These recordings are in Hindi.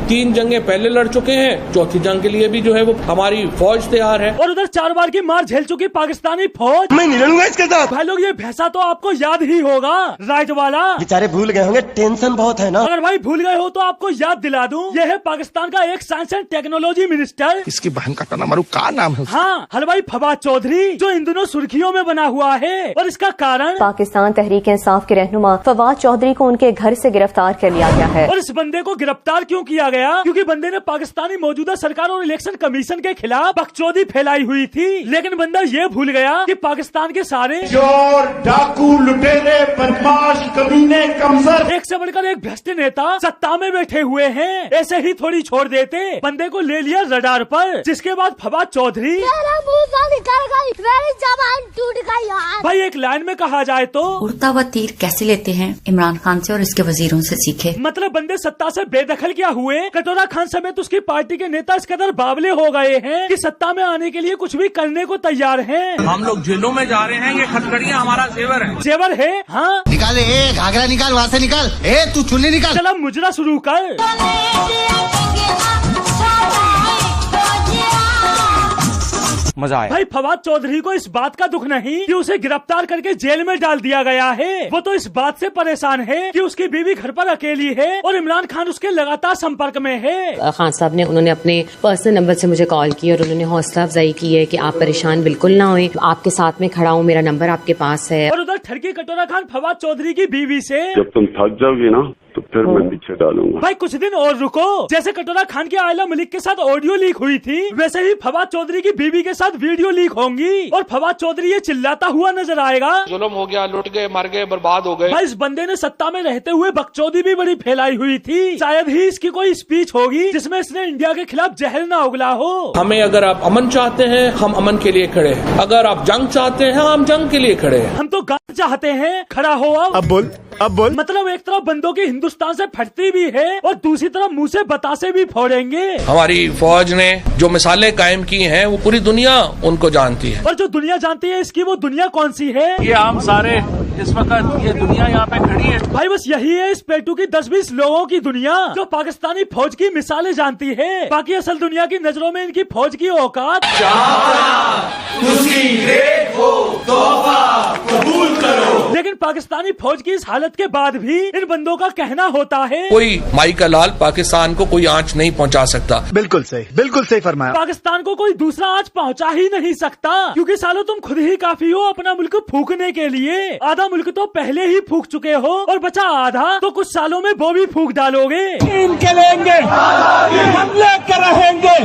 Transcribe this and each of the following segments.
3 जंगें पहले लड़ चुके हैं, चौथी जंग के लिए भी जो है वो हमारी फौज तैयार है। और उधर 4 बार की मार झेल चुकी पाकिस्तानी फौज। मैं नहीं लड़ूंगा इसके साथ। भाई लोग ये भैंसा तो आपको याद ही होगा, राइट वाला। बेचारे भूल गए होंगे, टेंशन बहुत है ना। अगर भाई भूल गए हो तो आपको याद दिला दूं, ये है पाकिस्तान का एक साइंस एंड टेक्नोलॉजी मिनिस्टर। इसकी बहन का टना मारू का नाम है? हाँ, हलवाई फवाद चौधरी, जो इन दिनों सुर्खियों में बना हुआ है। और इसका कारण पाकिस्तान तहरीक इंसाफ के रहनुमा फवाद चौधरी को उनके घर से गिरफ्तार कर लिया गया है। और इस बंदे को गिरफ्तार क्यों किया गया? क्योंकि बंदे ने पाकिस्तानी मौजूदा सरकार और इलेक्शन कमीशन के खिलाफ बकचोदी फैलाई हुई थी। लेकिन बंदा ये भूल गया कि पाकिस्तान के सारे चोर, डाकू, लुटेरे, बदमाश, कमीने, कमजोर, एक से बढ़कर एक भ्रष्ट नेता सत्ता में बैठे हुए हैं। ऐसे ही थोड़ी छोड़ देते, बंदे को ले लिया रडार पर। जिसके बाद फवाद चौधरी टूट गई यार। भाई एक लाइन में कहा जाए तो उड़ता हुआ तीर कैसे लेते हैं इमरान खान से और इसके वजीरों से सीखे। मतलब बंदे सत्ता से बेदखल क्या हुए, कटोरा खान समेत उसकी पार्टी के नेता इस कदर बावले हो गए हैं कि सत्ता में आने के लिए कुछ भी करने को तैयार हैं। हम लोग जेलों में जा रहे हैं, ये खटखड़ियाँ हमारा जेवर है। जेवर है, हाँ। निकाले, घाघरा निकाल, वहाँ से निकाल, तू चुन्नी निकाल। चला मुजरा शुरू कर। मजा आया भाई फवाद चौधरी को इस बात का दुख नहीं कि उसे गिरफ्तार करके जेल में डाल दिया गया है, वो तो इस बात से परेशान है कि उसकी बीवी घर पर अकेली है और इमरान खान उसके लगातार संपर्क में है। खान साहब ने उन्होंने अपने पर्सनल नंबर से मुझे कॉल की और उन्होंने हौसला अफजाई की है कि आप परेशान बिल्कुल ना होए, आपके साथ में खड़ा हूँ, मेरा नंबर आपके पास है। और उधर ठरकी कटोरा खान फवाद चौधरी की बीवी से जब तुम थक जाओगी ना तो फिर मैं पीछे डालूंगा। भाई कुछ दिन और रुको। जैसे कटोरा खान की आयला मलिक के साथ ऑडियो लीक हुई थी, वैसे ही फवाद चौधरी की बीवी के साथ वीडियो लीक होंगी और फवाद चौधरी ये चिल्लाता हुआ नजर आएगा, जुल्म हो गया, लुट गए, मर गए, बर्बाद हो गए। भाई इस बंदे ने सत्ता में रहते हुए बकचोदी भी बड़ी फैलाई हुई थी। शायद ही इसकी कोई स्पीच होगी जिसमें इसने इंडिया के खिलाफ जहर ना उगला हो। हमें अगर आप अमन चाहते हैं, हम अमन के लिए खड़े हैं। अगर आप जंग चाहते हैं, हम जंग के लिए खड़े हैं। हम तो गांव चाहते हैं, खड़ा हो अब बोल, अब बोल। मतलब एक तरफ बंदों की हिंदुस्तान से फटती भी है और दूसरी तरफ मुंह से बतासे भी फोड़ेंगे। हमारी फौज ने जो मिसालें कायम की हैं, वो पूरी दुनिया उनको जानती है। और जो दुनिया जानती है, इसकी वो दुनिया कौन सी है? ये हम सारे इस वक्त ये दुनिया यहाँ पे खड़ी है। भाई बस यही है इस पेटू की 10-20 लोगों की दुनिया जो पाकिस्तानी फौज की मिसालें जानती है। बाकी असल दुनिया की नजरों में इनकी फौज की औकात कबूल करो। लेकिन पाकिस्तानी फौज की इस हालत के बाद भी इन बंदों का कहना होता है, कोई माई का लाल पाकिस्तान को कोई आंच नहीं पहुंचा सकता। बिल्कुल सही फरमाया। पाकिस्तान को कोई दूसरा आंच पहुंचा ही नहीं सकता, क्योंकि सालों तुम खुद ही काफी हो अपना मुल्क फूकने के लिए। आधा मुल्क तो पहले ही फूक चुके हो और बचा आधा तो कुछ सालों में वो भी फूक डालोगे। इनके लेंगे, हम लेकर रहेंगे।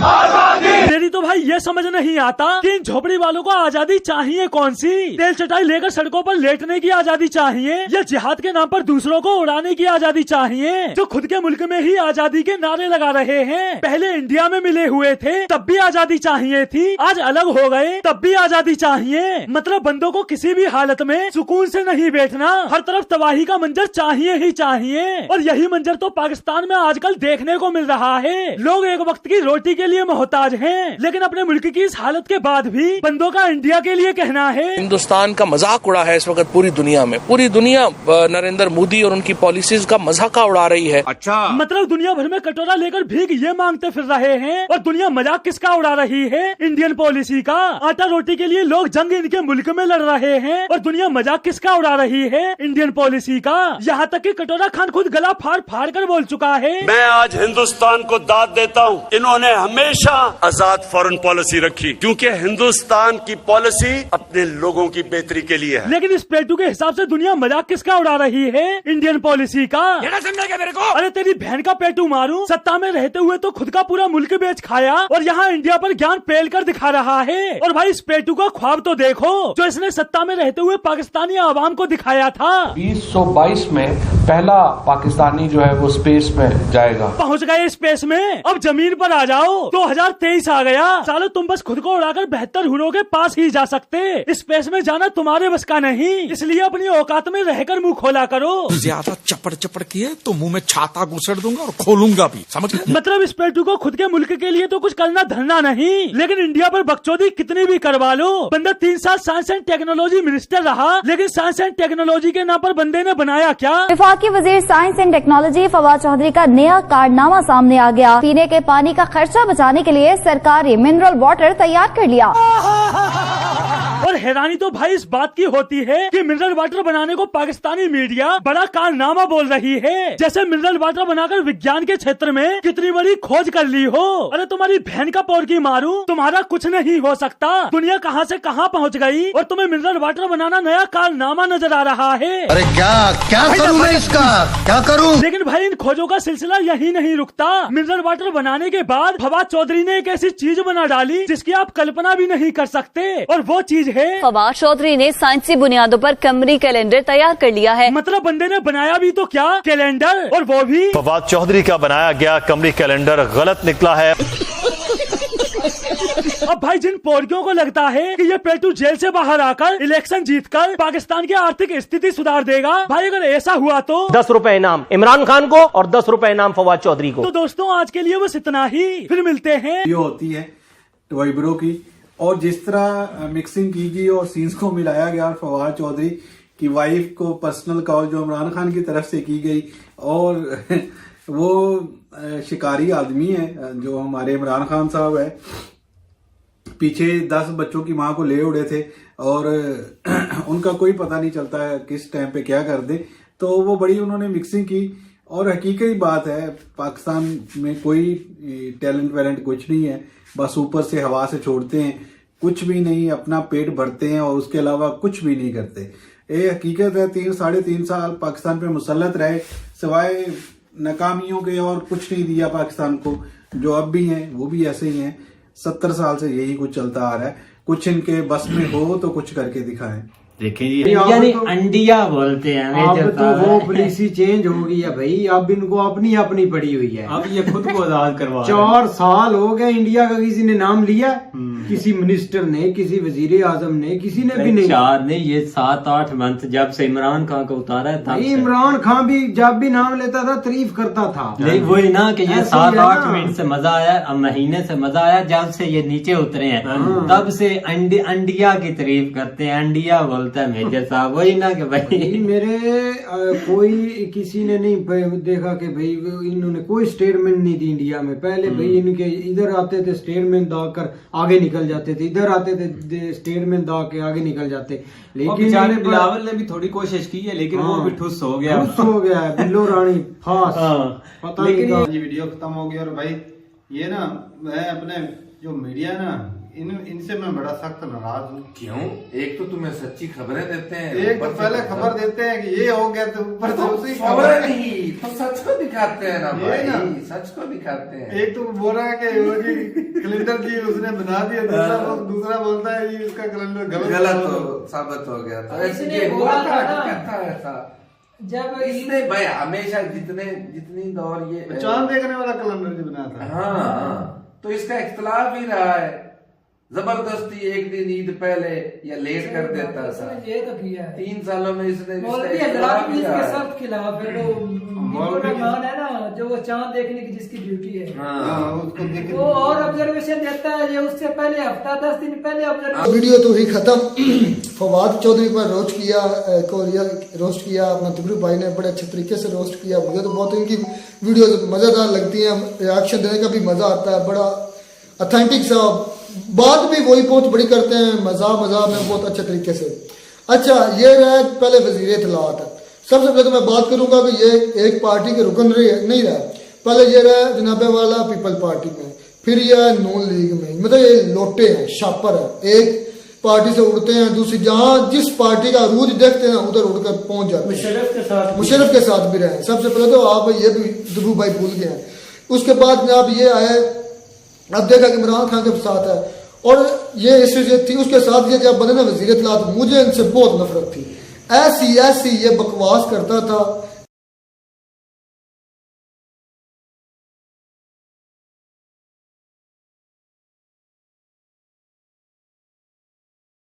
मेरी तो भाई ये समझ नहीं आता कि इन झोपड़ी वालों को आजादी चाहिए कौन सी? तेल चटाई लेकर सड़कों पर लेटने की आजादी चाहिए या जिहाद के नाम पर दूसरों को उड़ाने की आजादी चाहिए? जो खुद के मुल्क में ही आजादी के नारे लगा रहे हैं, पहले इंडिया में मिले हुए थे तब भी आजादी चाहिए थी, आज अलग हो गए तब भी आजादी चाहिए। मतलब बंदों को किसी भी हालत में सुकून से नहीं बैठना, हर तरफ तबाही का मंजर चाहिए ही चाहिए। और यही मंजर तो पाकिस्तान में आजकल देखने को मिल रहा है। लोग एक वक्त की रोटी के लिए मोहताज हैं, लेकिन अपने मुल्क की इस हालत के बाद भी बंदों का इंडिया के लिए कहना है। हिंदुस्तान का मजाक उड़ा है इस वक्त पूरी दुनिया में। पूरी दुनिया नरेंद्र मोदी और उनकी पॉलिसीज का मजाक उड़ा रही है। अच्छा, मतलब दुनिया भर में कटोरा लेकर भीख ये मांगते फिर रहे हैं और दुनिया मजाक किसका उड़ा रही है? इंडियन पॉलिसी का। आटा रोटी के लिए लोग जंग इनके मुल्क में लड़ रहे हैं और दुनिया मजाक किसका उड़ा रही है? इंडियन पॉलिसी का। यहाँ तक कि कटोरा खान खुद गला फाड़ फाड़ कर बोल चुका है, मैं आज हिंदुस्तान को दाद देता हूँ, इन्होंने हमेशा आजाद फॉरेन पॉलिसी रखी, क्योंकि हिंदुस्तान की पॉलिसी अपने लोगों की बेहतरी के लिए है। लेकिन इस पेटू के हिसाब से दुनिया मजाक किसका उड़ा रही है? इंडियन पॉलिसी का। समझेगा मेरे को? अरे तेरी बहन का पेटू मारूं, सत्ता में रहते हुए तो खुद का पूरा मुल्क बेच खाया और यहाँ इंडिया पर ज्ञान पेल कर दिखा रहा है। और भाई इस पेटू का ख्वाब तो देखो जो इसने सत्ता में रहते हुए पाकिस्तानी आवाम को दिखाया था। 2022 में पहला पाकिस्तानी जो है वो स्पेस में जाएगा। पहुँच गए स्पेस में, अब जमीन पर आ जाओ। 2023 आ गया, सालों तुम बस खुद को उड़ाकर 72 हुरों के पास ही जा सकते। स्पेस में जाना तुम्हारे बस का नहीं, इसलिए अपनी औकात में रहकर मुंह खोला करो। ज्यादा चपड़ चपड़ किए तो मुंह में छाता घुसड़ दूंगा और खोलूंगा भी, समझ गए? मतलब इस पेटू को खुद के मुल्क के लिए तो कुछ करना धरना नहीं, लेकिन इंडिया पर बकचोदी कितनी भी करवा लो। बंदा 3 साल साइंस एंड टेक्नोलॉजी मिनिस्टर रहा, लेकिन साइंस एंड टेक्नोलॉजी के नाम पर बंदे ने बनाया क्या? वफाकी वजीर science and technology Fawad Chaudhry का नया कारनामा सामने आ गया। पीने के पानी का खर्चा बचाने के लिए सरकारी मिनरल वाटर तैयार कर लिया। और हैरानी तो भाई इस बात की होती है कि मिनरल वाटर बनाने को पाकिस्तानी मीडिया बड़ा कारनामा बोल रही है, जैसे मिनरल वाटर बनाकर विज्ञान के क्षेत्र में कितनी बड़ी खोज कर ली हो। अरे तुम्हारी बहन का पौर की मारू, तुम्हारा कुछ नहीं हो सकता। दुनिया कहां से कहां पहुंच गई और तुम्हें मिनरल वाटर बनाना नया कारनामा नजर आ रहा है। अरे क्या करूं मैं इसका, क्या करूं? लेकिन भाई इन खोजों का सिलसिला यही नहीं रुकता। मिनरल वाटर बनाने के बाद फवाद चौधरी ने एक ऐसी चीज बना डाली जिसकी आप कल्पना भी नहीं कर सकते, और वो चीज है फवाद चौधरी ने साइंसी बुनियादों पर कमरी कैलेंडर तैयार कर लिया है। मतलब बंदे ने बनाया भी तो क्या, कैलेंडर, और वो भी फवाद चौधरी का बनाया गया कमरी कैलेंडर गलत निकला है। अब भाई जिन पोरकियों को लगता है कि ये पेटू जेल से बाहर आकर इलेक्शन जीतकर पाकिस्तान की आर्थिक स्थिति सुधार देगा, भाई अगर ऐसा हुआ तो 10 रुपए इनाम इमरान खान को और 10 रुपए इनाम फवाद चौधरी को। तो दोस्तों आज के लिए बस इतना ही, फिर मिलते हैं। ये होती है ट्वाइब्रो की, और जिस तरह मिक्सिंग की गई और सीन्स को मिलाया गया और फवाद चौधरी की वाइफ को पर्सनल कॉल जो इमरान खान की तरफ से की गई, और वो शिकारी आदमी है जो हमारे इमरान खान साहब है, पीछे 10 बच्चों की मां को ले उड़े थे और उनका कोई पता नहीं चलता है किस टाइम पे क्या कर दे। तो वो बड़ी उन्होंने मिक्सिंग की, और हकीकत बात है पाकिस्तान में कोई टैलेंट वैलेंट कुछ नहीं है, बस ऊपर से हवा से छोड़ते हैं, कुछ भी नहीं, अपना पेट भरते हैं और उसके अलावा कुछ भी नहीं करते। ये हकीकत है। 3-3.5 साल पाकिस्तान पे मुसल्लत रहे, सिवाय नाकामियों के और कुछ नहीं दिया पाकिस्तान को। जो अब भी हैं वो भी ऐसे ही हैं, 70 साल से यही कुछ चलता आ रहा है। कुछ इनके बस में हो तो कुछ करके दिखाएं। देखें जी, यानी अंडिया बोलते हैं। अब तो वो पॉलिसी चेंज हो गई है भाई, अब इनको अपनी अपनी पड़ी हुई है। अब ये खुद को आजाद करवा 4 साल हो गए इंडिया का किसी ने नाम लिया, किसी मिनिस्टर ने, किसी वजीर आजम ने, किसी ने भी नहीं। 4 ने, ये 7-8 मंथ जब से इमरान खान को उतारा था। इमरान खान भी जब भी नाम लेता था तारीफ करता था। वही ना कि ये 7-8 मिनट से मजा आया, अब महीने से मजा आया जब से ये नीचे उतरे हैं, तब से अंडिया की तारीफ करते हैं, अंडिया बोलते हैं मेजर साहब। वही ना कि भाई मेरे कोई किसी ने नहीं देखा कि भाई इन्होंने कोई स्टेटमेंट नहीं दी इंडिया में। पहले भाई इनके इधर आते थे स्टेटमेंट दाकर आगे निकल जाते थे, इधर आते थे स्टेटमेंट दा के आगे निकल जाते। लेकिन बिलावल ने भी थोड़ी कोशिश की है, लेकिन वो भी ठुस हो गया, बिल्लो रानी फास पता नहीं। वीडियो खत्म हो गया। और भाई ये ना, मैं अपने जो मीडिया ना इनसे मैं बड़ा सख्त नाराज हूँ। क्यों? एक तो तुम्हें सच्ची खबरें देते हैं, एक तो पहले खबर देते हैं कि ये हो गया, तो ऊपर से उसी खबर नहीं तो सच को दिखाते हैं ना भाई, सच को दिखाते हैं। एक तो बोल रहा है कि कैलेंडर जी उसने बना दिया, दूसरा बोलता है जी उसका कैलेंडर गलत साबित हो गया। तो ऐसे हुआ था जब इसने भाई हमेशा जितनी दौर ये चांद देखने वाला कैलेंडर जी बनाया था। हाँ, तो इसका इख्तलाफ ही रहा है। जबरदस्ती एक दिन ईद पहले या लेट कर देता था। ये तो किया है 3 सालों में इसने सख्त खिलाफ है। रहमान है ना, जो वो चांद देखने की जिसकी ड्यूटी है, उसको वो और ऑब्जर्वेशन देता है। ये उससे पहले हफ्ता 10 दिन पहले ऑब्जर्वेशन। वीडियो तो ही खत्म। फवाद चौधरी पर रोस्ट किया अपना तिब्रू भाई ने बड़े अच्छे तरीके से रोस्ट किया। मुझे तो बहुत इनकी वीडियो मजेदार लगती है, रिएक्शन देने का भी मजा आता है, बड़ा ऑथेंटिक सा। बात भी वही बहुत बड़ी करते हैं, मजा में बहुत अच्छे तरीके से। अच्छा, ये रहा पहले वजीर इत्तलाआत। सबसे पहले तो मैं बात करूंगा कि ये एक पार्टी के रुकन नहीं रहा। पहले ये रहा जनाबे वाला पीपल पार्टी में, फिर यह नून लीग में। मतलब ये लोटे हैं, शापर है, एक पार्टी से उड़ते हैं दूसरी, जहां जिस पार्टी का रूज देखते हैं उधर उड़कर पहुंच जाते हैं। मुशर्रफ के साथ भी रहे। सबसे पहले तो आप ये भी दुबू भाई भूल गए हैं। उसके बाद जनाब ये आए, अब देखा कि इमरान खान के साथ है, और ये इस थी उसके साथ ये जब बने ना वजीर इत्तलाआत, मुझे इनसे बहुत नफरत थी। ऐसी ये बकवास करता था